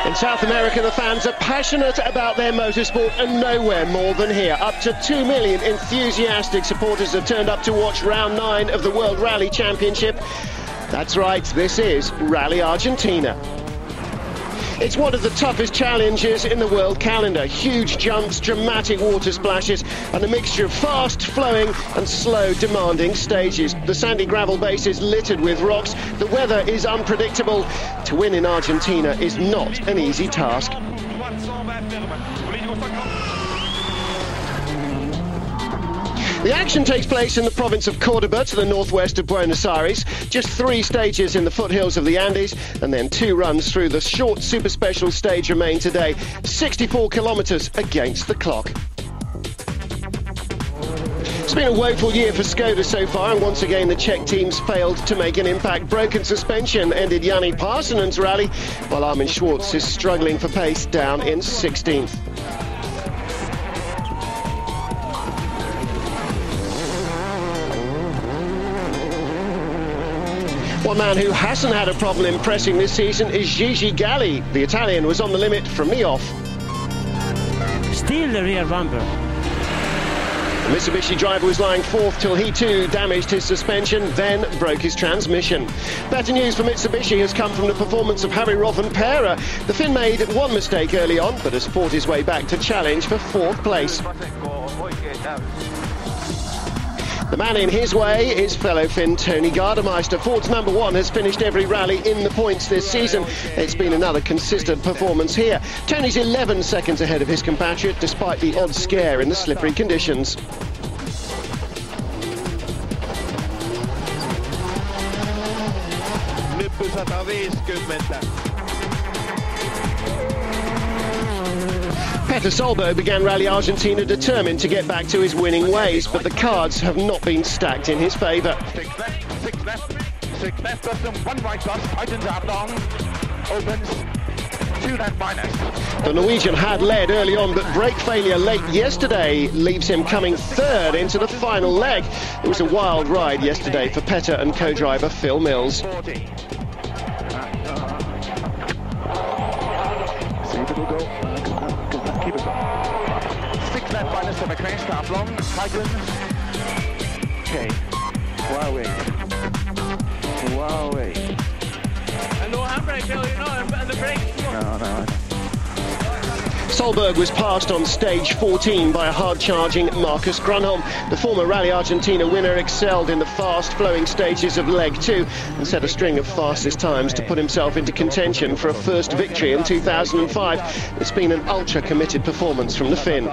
In South America, the fans are passionate about their motorsport and nowhere more than here. Up to 2 million enthusiastic supporters have turned up to watch round 9 of the World Rally Championship. That's right, this is Rally Argentina. It's one of the toughest challenges in the world calendar. Huge jumps, dramatic water splashes, and a mixture of fast, flowing and slow, demanding stages. The sandy gravel base is littered with rocks. The weather is unpredictable. To win in Argentina is not an easy task. The action takes place in the province of Córdoba to the northwest of Buenos Aires. Just 3 stages in the foothills of the Andes, and then 2 runs through the short super special stage remain today. 64 kilometres against the clock. It's been a woeful year for Skoda so far, and once again the Czech teams failed to make an impact. Broken suspension ended Yanni Parsonen's rally, while Armin Schwarz is struggling for pace down in 16th. One man who hasn't had a problem impressing this season is Gigi Galli. The Italian was on the limit from the off. Still the rear bumper. The Mitsubishi driver was lying 4th till he too damaged his suspension, then broke his transmission. Better news for Mitsubishi has come from the performance of Harry Rovanperä. The Finn made one mistake early on, but has fought his way back to challenge for 4th place. The man in his way is fellow Finn Tony Gardemeister. Ford's number 1 has finished every rally in the points this season. It's been another consistent performance here. Tony's 11 seconds ahead of his compatriot, despite the odd scare in the slippery conditions. Peter Solberg began Rally Argentina determined to get back to his winning ways, but the cards have not been stacked in his favour. 6 left, 1 right bus, tightens up long, opens, 2 left minus. The Norwegian had led early on, but brake failure late yesterday leaves him coming 3rd into the final leg. It was a wild ride yesterday for Petter and co-driver Phil Mills. 40. Minus of a crane stop long, tighten. Okay. Huawei. And no handbrake, Phil, you know, and the brake. No. Solberg was passed on stage 14 by a hard-charging Marcus Grönholm. The former Rally Argentina winner excelled in the fast-flowing stages of leg 2 and set a string of fastest times to put himself into contention for a first victory in 2005. It's been an ultra-committed performance from the Finn.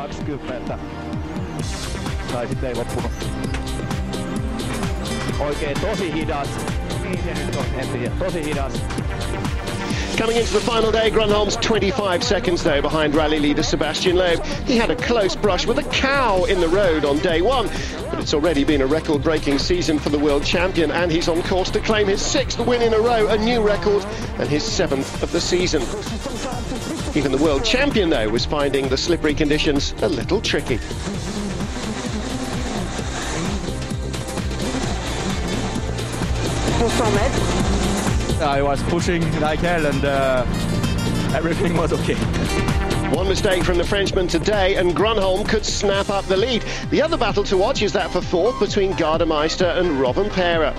Coming into the final day, Grönholm's 25 seconds, though, behind rally leader Sebastian Loeb. He had a close brush with a cow in the road on day 1, but it's already been a record-breaking season for the world champion, and he's on course to claim his 6th win in a row, a new record, and his 7th of the season. Even the world champion, though, was finding the slippery conditions a little tricky. I was pushing like hell and everything was okay. One mistake from the Frenchman today and Grönholm could snap up the lead. The other battle to watch is that for 4th between Gardemeister and Rovanperä.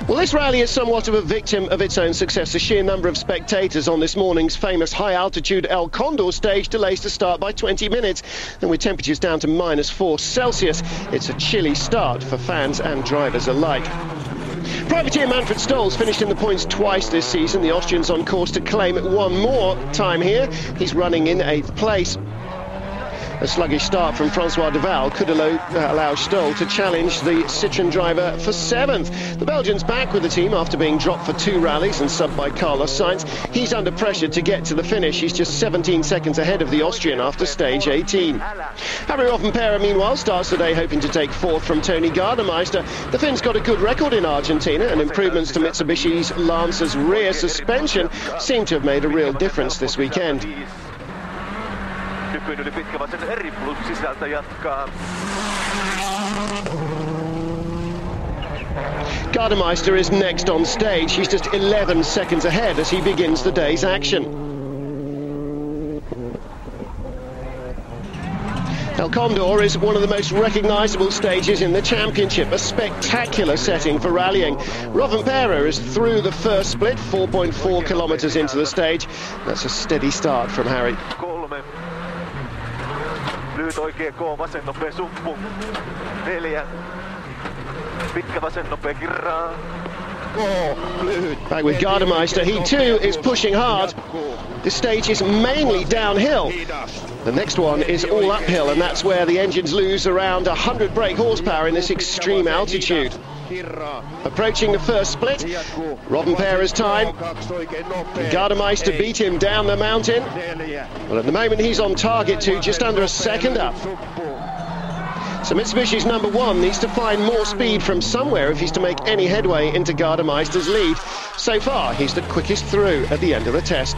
Well, this rally is somewhat of a victim of its own success. The sheer number of spectators on this morning's famous high-altitude El Condor stage delays the start by 20 minutes. And with temperatures down to -4 Celsius, it's a chilly start for fans and drivers alike. Privateer Manfred Stolz finished in the points twice this season. The Austrian's on course to claim one more time here. He's running in 8th place. A sluggish start from Francois Deval could allow Stoll to challenge the Citroën driver for 7th. The Belgian's back with the team after being dropped for 2 rallies and subbed by Carlos Sainz. He's under pressure to get to the finish. He's just 17 seconds ahead of the Austrian after stage 18. Harry Rovanperä, meanwhile, starts the day hoping to take 4th from Tony Gardemeister. The Finn's got a good record in Argentina, and improvements to Mitsubishi's Lancer's rear suspension seem to have made a real difference this weekend. Nykyinen oli pitkä, vaan sen eri plus sisältö jatkaa. Gardemeister is next on stage. He's just 11 seconds ahead as he begins the day's action. El Condor is one of the most recognisable stages in the championship, a spectacular setting for rallying. Rovanperä is through the first split, 4.4 kilometres into the stage. That's a steady start from Harry. Lyhyt oikea K, vasen nopea suppu. 4. Pitkä vasen nopea kirraa. Back with Gardemeister, he too is pushing hard. This stage is mainly downhill. The next one is all uphill, and that's where the engines lose around 100 brake horsepower in this extreme altitude. Approaching the first split, Rovanperä's time. Gardemeister beat him down the mountain. Well, at the moment he's on target to just under a second up. So Mitsubishi's number one needs to find more speed from somewhere if he's to make any headway into Gardemeister's lead. So far, he's the quickest through at the end of the test.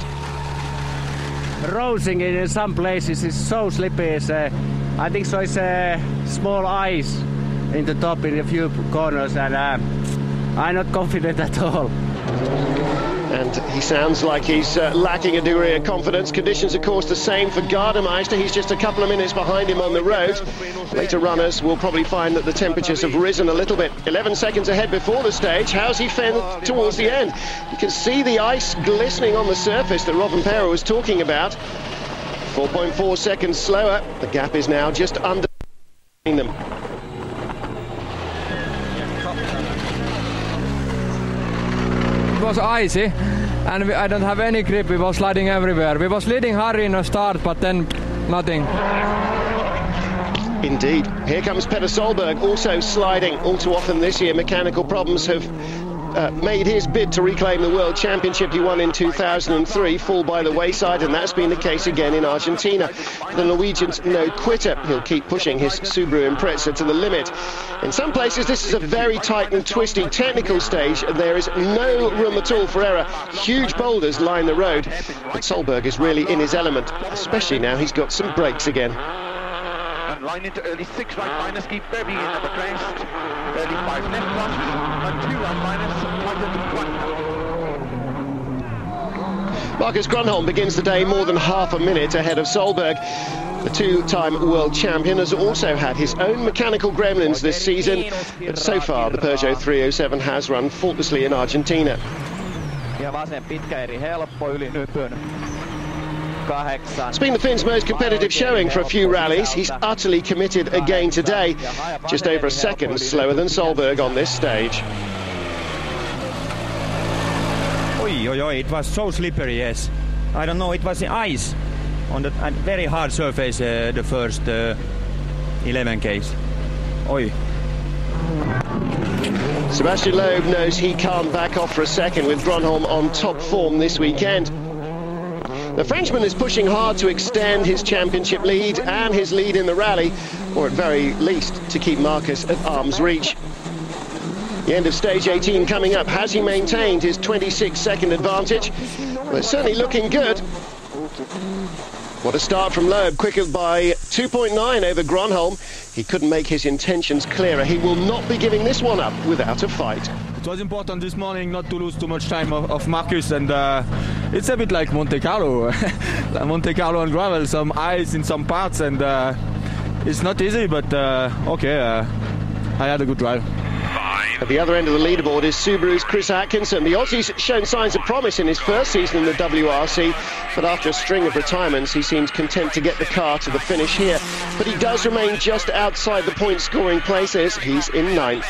Racing in some places is so slippy. I think so. It's small ice in the top in a few corners, and I'm not confident at all. And he sounds like he's lacking a degree of confidence. Conditions, of course, the same for Gardemeister. He's just a couple of minutes behind him on the road. Later runners will probably find that the temperatures have risen a little bit. 11 seconds ahead before the stage. How's he fared towards the end? You can see the ice glistening on the surface that Rovanperä was talking about. 4.4 seconds slower. The gap is now just under them. It was icy and I don't have any grip. We was sliding everywhere. We was leading Harry in the start, but then nothing. Indeed. Here comes Petter Solberg, also sliding. All too often this year, mechanical problems have made his bid to reclaim the World Championship he won in 2003 fall by the wayside, and that's been the case again in Argentina. The Norwegian's no quitter. He'll keep pushing his Subaru Impreza to the limit. In some places, this is a very tight and twisty technical stage, and there is no room at all for error. Huge boulders line the road, but Solberg is really in his element, especially now he's got some brakes again. Line into early 6 right minus, keep very in at the crest. Early 5 left plus, and 2 right minus, tighter to 1. Marcus Grönholm begins the day more than half a minute ahead of Solberg. The two-time world champion has also had his own mechanical gremlins this season, but so far the Peugeot 307 has run faultlessly in Argentina. It's been the Finn's most competitive showing for a few rallies. He's utterly committed again today, just over a second slower than Solberg on this stage. It was so slippery, yes. I don't know, it was the ice on the very hard surface, the first 11 Ks. Oi. Sebastian Loeb knows he can't back off for a second with Grönholm on top form this weekend. The Frenchman is pushing hard to extend his championship lead and his lead in the rally, or at very least to keep Marcus at arm's reach. The end of stage 18 coming up. Has he maintained his 26-second advantage? Well, it's certainly looking good. What a start from Loeb, quicker by 2.9 over Grönholm. He couldn't make his intentions clearer. He will not be giving this one up without a fight. It was important this morning not to lose too much time of Marcus, and it's a bit like Monte Carlo. Monte Carlo on gravel, some ice in some parts, and it's not easy, but okay, I had a good drive. At the other end of the leaderboard is Subaru's Chris Atkinson. The Aussie's shown signs of promise in his first season in the WRC, but after a string of retirements, he seems content to get the car to the finish here. But he does remain just outside the point-scoring places. He's in 9th.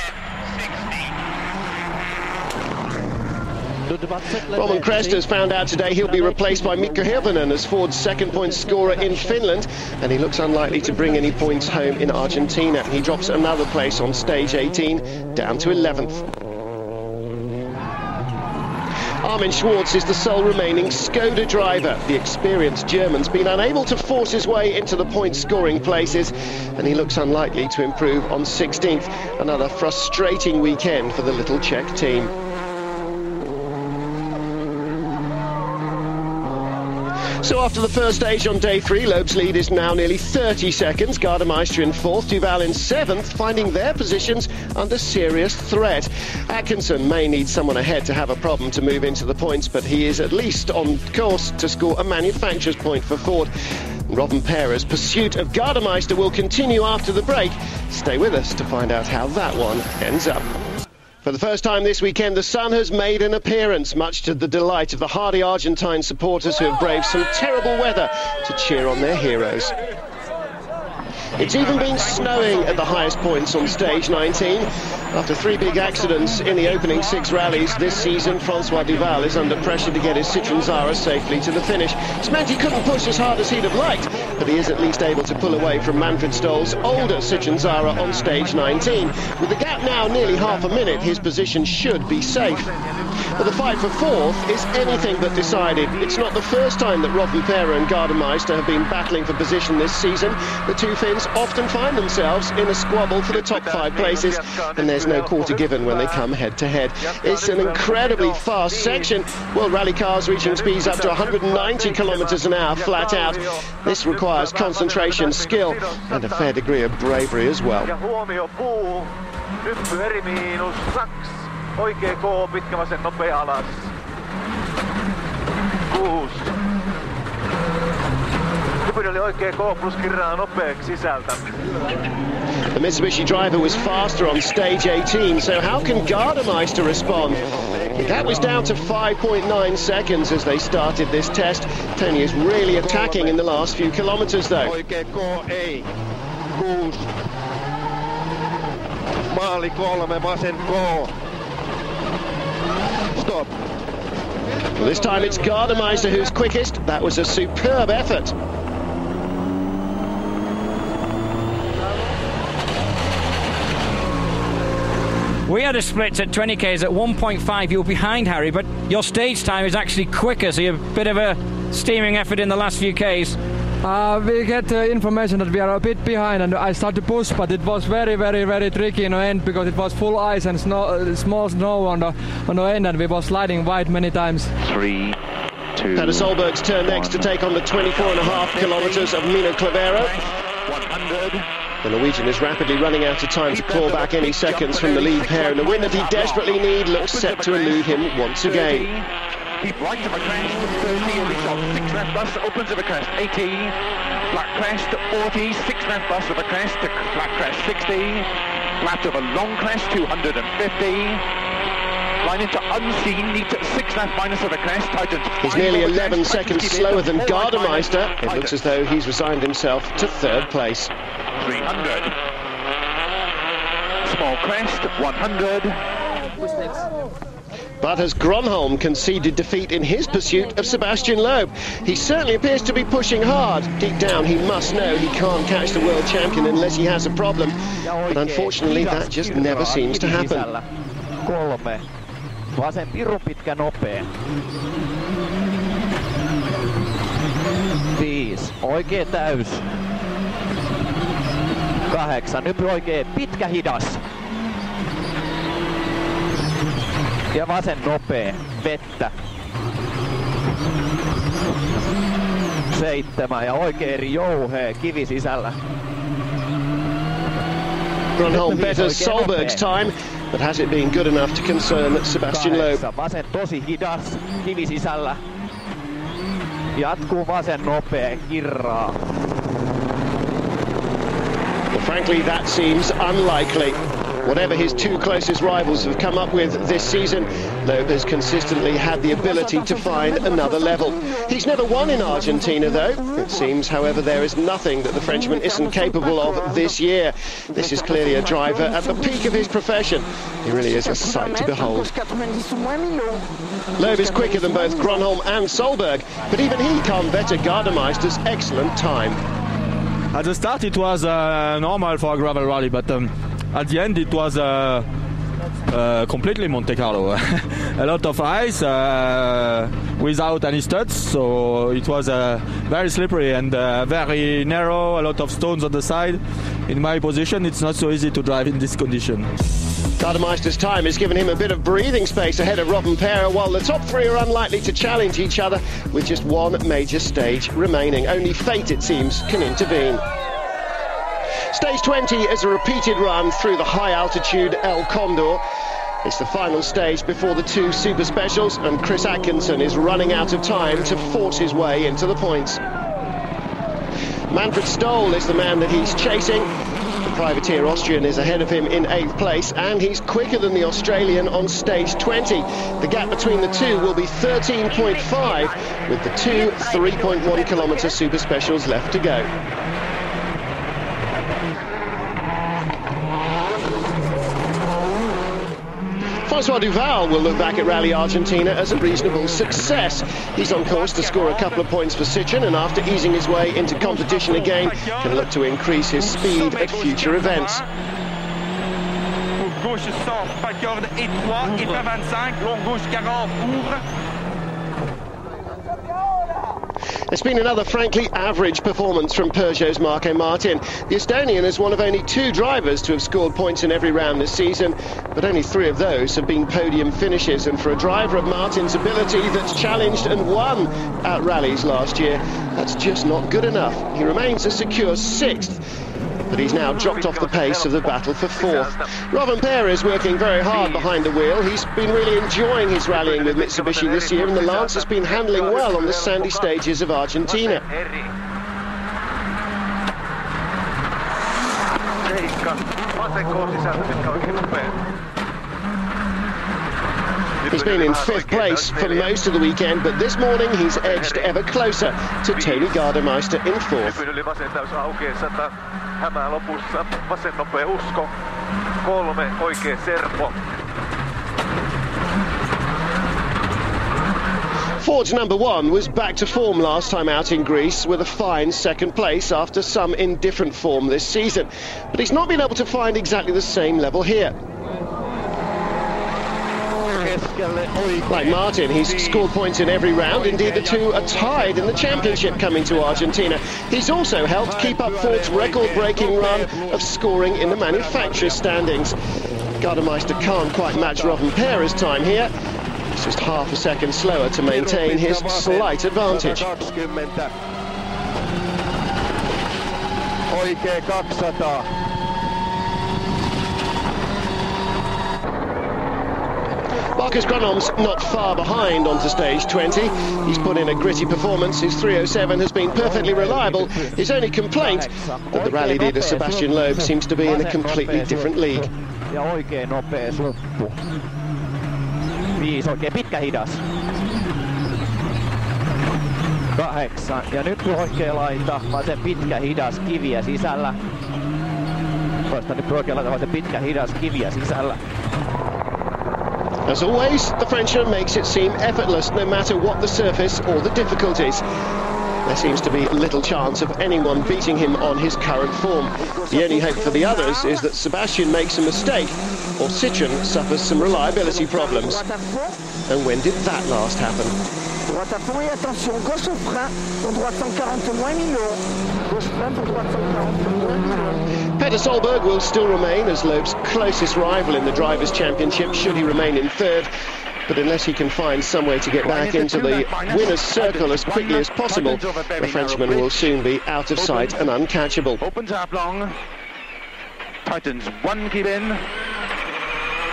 Roman Krest has found out today he'll be replaced by Mikko Hirvonen as Ford's second point scorer in Finland, and he looks unlikely to bring any points home in Argentina. He drops another place on stage 18, down to 11th. Armin Schwarz is the sole remaining Skoda driver. The experienced German's been unable to force his way into the point-scoring places, and he looks unlikely to improve on 16th. Another frustrating weekend for the little Czech team. So after the first stage on day 3, Loeb's lead is now nearly 30 seconds. Gardemeister in 4th, Duval in 7th, finding their positions under serious threat. Atkinson may need someone ahead to have a problem to move into the points, but he is at least on course to score a manufacturer's point for Ford. Rovanpera's pursuit of Gardemeister will continue after the break. Stay with us to find out how that one ends up. For the first time this weekend, the sun has made an appearance, much to the delight of the hardy Argentine supporters who have braved some terrible weather to cheer on their heroes. It's even been snowing at the highest points on stage 19. After 3 big accidents in the opening 6 rallies this season, Francois Duval is under pressure to get his Citroën Zara safely to the finish. It's meant he couldn't push as hard as he'd have liked, but he is at least able to pull away from Manfred Stoll's older Citroën Zara on stage 19. With the gap now nearly half a minute, his position should be safe. But the fight for 4th is anything but decided. It's not the first time that Rovanpera and Gardemeister have been battling for position this season. The two Finns often find themselves in a squabble for the top 5 places, and there's no quarter given when they come head-to-head. It's an incredibly fast section. World Rally cars reaching speeds up to 190 kilometres an hour flat out. This requires concentration, skill, and a fair degree of bravery as well. Oikea K, pitkä vasen, nopea alas. 6. Hypyn oli oikea K plus kirraa nopeaksi sisältä. The Mitsubishi driver was faster on stage 18, so how can Gardemeister respond? The gap was down to 5.9 seconds as they started this test. Tony is really attacking in the last few kilometres though. Oikea K, ei. 6. Maali 3, vasen K. Stop. Well, this time it's Gardemeister who's quickest. That was a superb effort. We had a split at 20k's at 1.5. You were behind, Harry, but your stage time is actually quicker, so you're a bit of a steaming effort in the last few k's. We get information that we are a bit behind, and I started to push, but it was very, very, very tricky in the end because it was full ice and small snow on the end, and we were sliding wide many times. 3, 2. Peter Solberg's turn next to take on the 24.5 kilometres of Mino Clavero. 100. The Norwegian is rapidly running out of time to claw back any seconds from the lead pair, and the win that he desperately needs looks set to elude him once again. Keep right of a crest, 30 of his off, 6 left bus, opens of a crest, 80, flat crest, 40, 6 left bus of a crest, flat crest, 60, flat of a long crest, 250, line into unseen, neat, 6 left minus of a crest, tightens. He's nearly 11 seconds slower than Gardemeister. It looks as though he's resigned himself to 3rd place. 300, small crest, 100. But has Gronholm conceded defeat in his pursuit of Sebastian Loeb? He certainly appears to be pushing hard. Deep down, he must know he can't catch the world champion unless he has a problem. But unfortunately, that just never seems to happen. 3. Vasen pirun pitkä nopea. 5. Oikea täys. 8. Nypy oikea pitkä hidas. Ja vasen nopea, vettä. 7 ja oikein eri jouhea, kivi sisällä. Gronholm betters Solberg's time, but has it been good enough to concern Sebastian Loeb? Vasen tosi hidas, kivi sisällä. Jatkuu vasen nopea, kirraa. Well, frankly, that seems unlikely. Whatever his 2 closest rivals have come up with this season, Loeb has consistently had the ability to find another level. He's never won in Argentina, though. It seems, however, there is nothing that the Frenchman isn't capable of this year. This is clearly a driver at the peak of his profession. He really is a sight to behold. Loeb is quicker than both Gronholm and Solberg, but even he can't better Gardemeister's excellent time. At the start it was normal for a gravel rally, but at the end it was completely Monte Carlo. A lot of ice without any studs, so it was very slippery and very narrow, a lot of stones on the side. In my position it's not so easy to drive in this condition. Gardemeister's time has given him a bit of breathing space ahead of Rovanperä, while the top three are unlikely to challenge each other with just one major stage remaining. Only fate, it seems, can intervene. Stage 20 is a repeated run through the high-altitude El Condor. It's the final stage before the two super specials, and Chris Atkinson is running out of time to force his way into the points. Manfred Stoll is the man that he's chasing. The privateer Austrian is ahead of him in 8th place, and he's quicker than the Australian on stage 20. The gap between the two will be 13.5, with the two 3.1-kilometre super specials left to go. Francois Duval will look back at Rally Argentina as a reasonable success. He's on course to score a couple of points for Citroën, and after easing his way into competition again, can look to increase his speed at future events. It's been another frankly average performance from Peugeot's Marco Martin. The Estonian is one of only 2 drivers to have scored points in every round this season, but only 3 of those have been podium finishes. And for a driver of Martin's ability that's challenged and won at rallies last year, that's just not good enough. He remains a secure 6th, but he's now dropped off the pace of the battle for 4th. Rovanperä is working very hard behind the wheel. He's been really enjoying his rallying with Mitsubishi this year, and the Lance has been handling well on the sandy stages of Argentina. He's been in 5th place for most of the weekend, but this morning he's edged ever closer to Tony Gardemeister in 4th. Hämää lopussa, vasen nopea Usko, 3 oikea Servo. Ford's number 1 was back to form last time out in Greece with a fine 2nd place after some indifferent form this season. But he's not been able to find exactly the same level here. Like Martin, he's scored points in every round. Indeed, the two are tied in the championship coming to Argentina. He's also helped keep up Ford's record-breaking run of scoring in the manufacturer's standings. Gardemeister can't quite match Rovanperä's time here. It's just half a second slower to maintain his slight advantage. Marcus Grönholm's not far behind onto stage 20. He's put in a gritty performance. His 307 has been perfectly reliable. His only complaint that the rally leader Sebastian Loeb seems to be in a completely different league. 5 oikein pitkä hidas. 8 ja nyt oikea laita, vasen pitkä hidas kiviä sisällä. Toista nyt oikea laita, vasen pitkä hidas kiviä sisällä. As always, the Frenchman makes it seem effortless no matter what the surface or the difficulties. There seems to be little chance of anyone beating him on his current form. The only hope for the others is that Sebastian makes a mistake or Citroën suffers some reliability problems. And when did that last happen? Droite à fond et attention, gauche au frein, pour droite 140 moins 1000 euros. Gauche frein pour droite 140 moins 1000 euros. Peter Solberg will still remain as Loeb's closest rival in the Drivers' Championship should he remain in 3rd. But unless he can find some way to get back into the winner's circle as quickly as possible, the Frenchman will soon be out of sight and uncatchable. Opens up long. Tightens 1, keep in.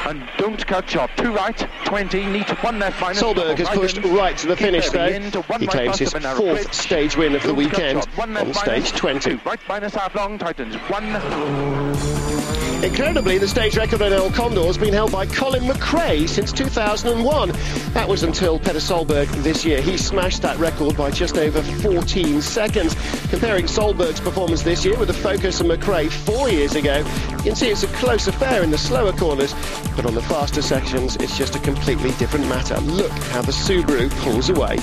And don't cut short. 2 right, 20, neat, 1 left minus. Solberg has pushed right to the finish though. He claims his 4th stage win of the weekend on stage 20. Right minus half long, tightens 1. Incredibly, the stage record on El Condor has been held by Colin McRae since 2001. That was until Peter Solberg this year. He smashed that record by just over 14 seconds. Comparing Solberg's performance this year with the Focus and McRae 4 years ago, you can see it's a close affair in the slower corners, but on the faster sections, it's just a completely different matter. Look how the Subaru pulls away.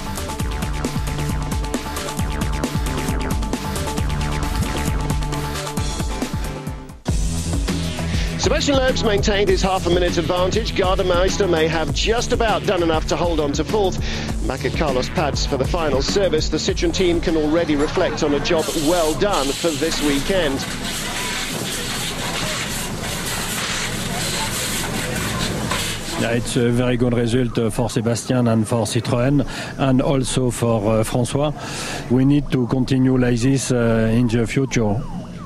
Sebastian Loeb's maintained his half-a-minute advantage. Gardemeister may have just about done enough to hold on to 4th. Back at Carlos Paz for the final service, the Citroën team can already reflect on a job well done for this weekend. Yeah, it's a very good result for Sébastien and for Citroën, and also for François. We need to continue like this in the future.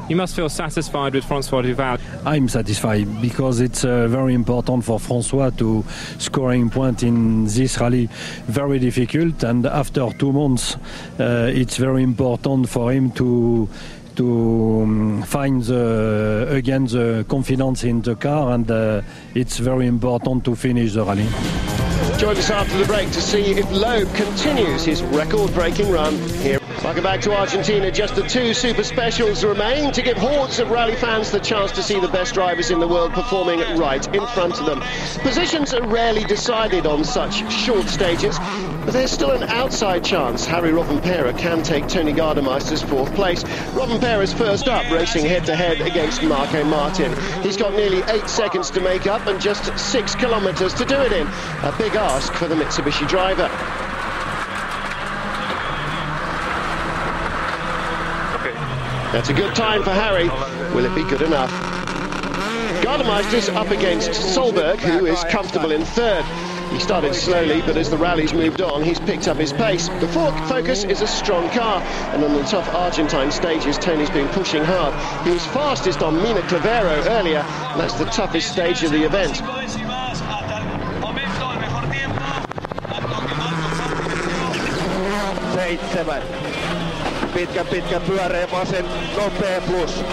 You must feel satisfied with François. I'm satisfied because it's very important for François to scoring point in this rally. Very difficult, and after 2 months, it's very important for him to find again the confidence in the car, and it's very important to finish the rally. Join us after the break to see if Loeb continues his record-breaking run here. Welcome back to Argentina. Just the 2 super specials remain to give hordes of rally fans the chance to see the best drivers in the world performing right in front of them. Positions are rarely decided on such short stages, but there's still an outside chance Harry Rovanperä can take Tony Gardemeister's 4th place. Rovanperä's first up, racing head-to-head against Marco Martin. He's got nearly 8 seconds to make up and just 6 kilometres to do it in. A big ask for the Mitsubishi driver. That's a good time for Harry. Will it be good enough? Gardemeister's up against Solberg, who is comfortable in 3rd. He started slowly, but as the rally's moved on, he's picked up his pace. The Focus is a strong car, and on the tough Argentine stages, Tony's been pushing hard. He was fastest on Mina Clavero earlier, and that's the toughest stage of the event. Pitkä pyöreä vasen, nopea plus.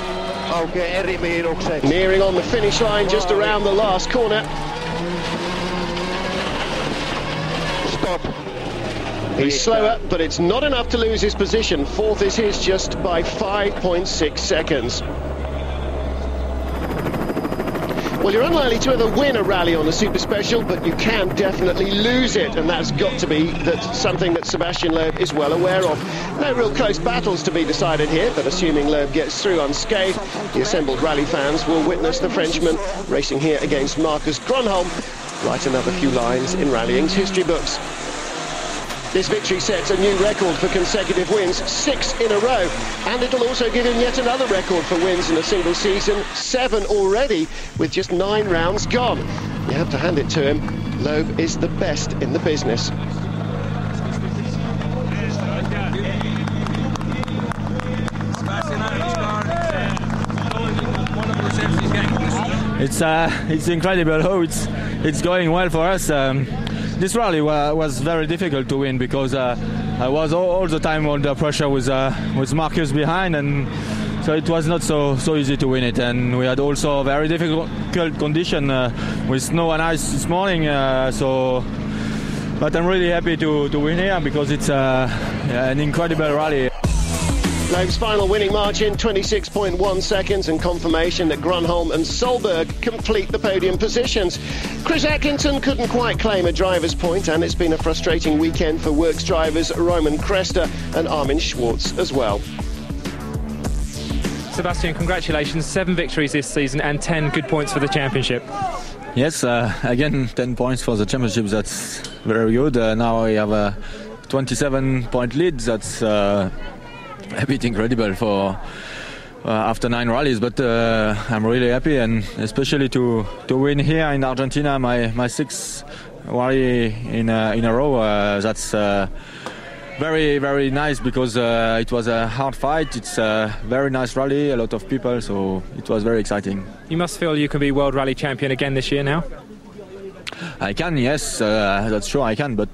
Aukeaa eri miinukseksi. Nearing on the finish line, just around the last corner. Stop. He's slower, but it's not enough to lose his position. 4th is his just by 5.6 seconds. Well, you're unlikely to ever win a rally on a super special, but you can definitely lose it, and that's got to be something that Sebastian Loeb is well aware of. No real close battles to be decided here, but assuming Loeb gets through unscathed, the assembled rally fans will witness the Frenchman racing here against Marcus Grönholm write another few lines in rallying's history books. This victory sets a new record for consecutive wins, 6 in a row, and it'll also give him yet another record for wins in a single season, 7 already, with just 9 rounds gone. You have to hand it to him. Loeb is the best in the business. It's incredible how it's going well for us. This rally was very difficult to win because I was all the time under pressure with Marcus behind, and so it was not so easy to win it. And we had also a very difficult condition with snow and ice this morning. But I'm really happy to win here because it's an incredible rally. Loeb's final winning march in 26.1 seconds, and confirmation that Grönholm and Solberg complete the podium positions. Chris Atkinson couldn't quite claim a driver's point, and it's been a frustrating weekend for Works drivers Roman Kresta and Armin Schwartz as well. Sebastian, congratulations. 7 victories this season and 10 good points for the championship. Yes, again, 10 points for the championship. That's very good. Now we have a 27-point lead. That's a bit incredible for after 9 rallies, but I'm really happy, and especially to win here in Argentina, my 6th rally in a row. That's very, very nice because it was a hard fight. It's a very nice rally, a lot of people, so it was very exciting. You must feel you can be World Rally Champion again this year now? I can, yes, that's true, I can, but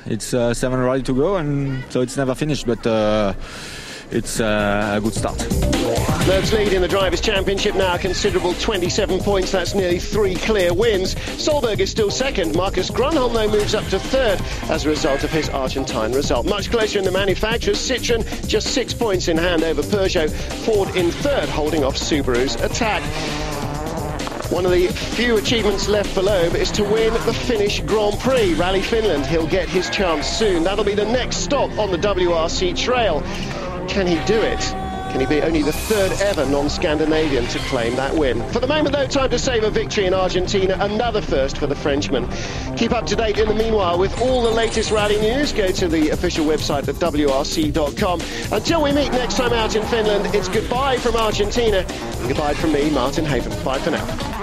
it's 7 rally to go, and so it's never finished, but it's a good start. Loeb's lead in the Drivers' Championship now a considerable 27 points. That's nearly 3 clear wins. Solberg is still 2nd. Marcus Grönholm, though, moves up to 3rd as a result of his Argentine result. Much closer in the manufacturers. Citroën just 6 points in hand over Peugeot. Ford in 3rd, holding off Subaru's attack. One of the few achievements left for Loeb is to win the Finnish Grand Prix, Rally Finland. He'll get his chance soon. That'll be the next stop on the WRC trail. Can he do it? Can he be only the 3rd ever non-Scandinavian to claim that win? For the moment, though, time to save a victory in Argentina, another first for the Frenchman. Keep up to date in the meanwhile with all the latest rally news. Go to the official website at WRC.com. Until we meet next time out in Finland, it's goodbye from Argentina and goodbye from me, Martin Haven. Bye for now.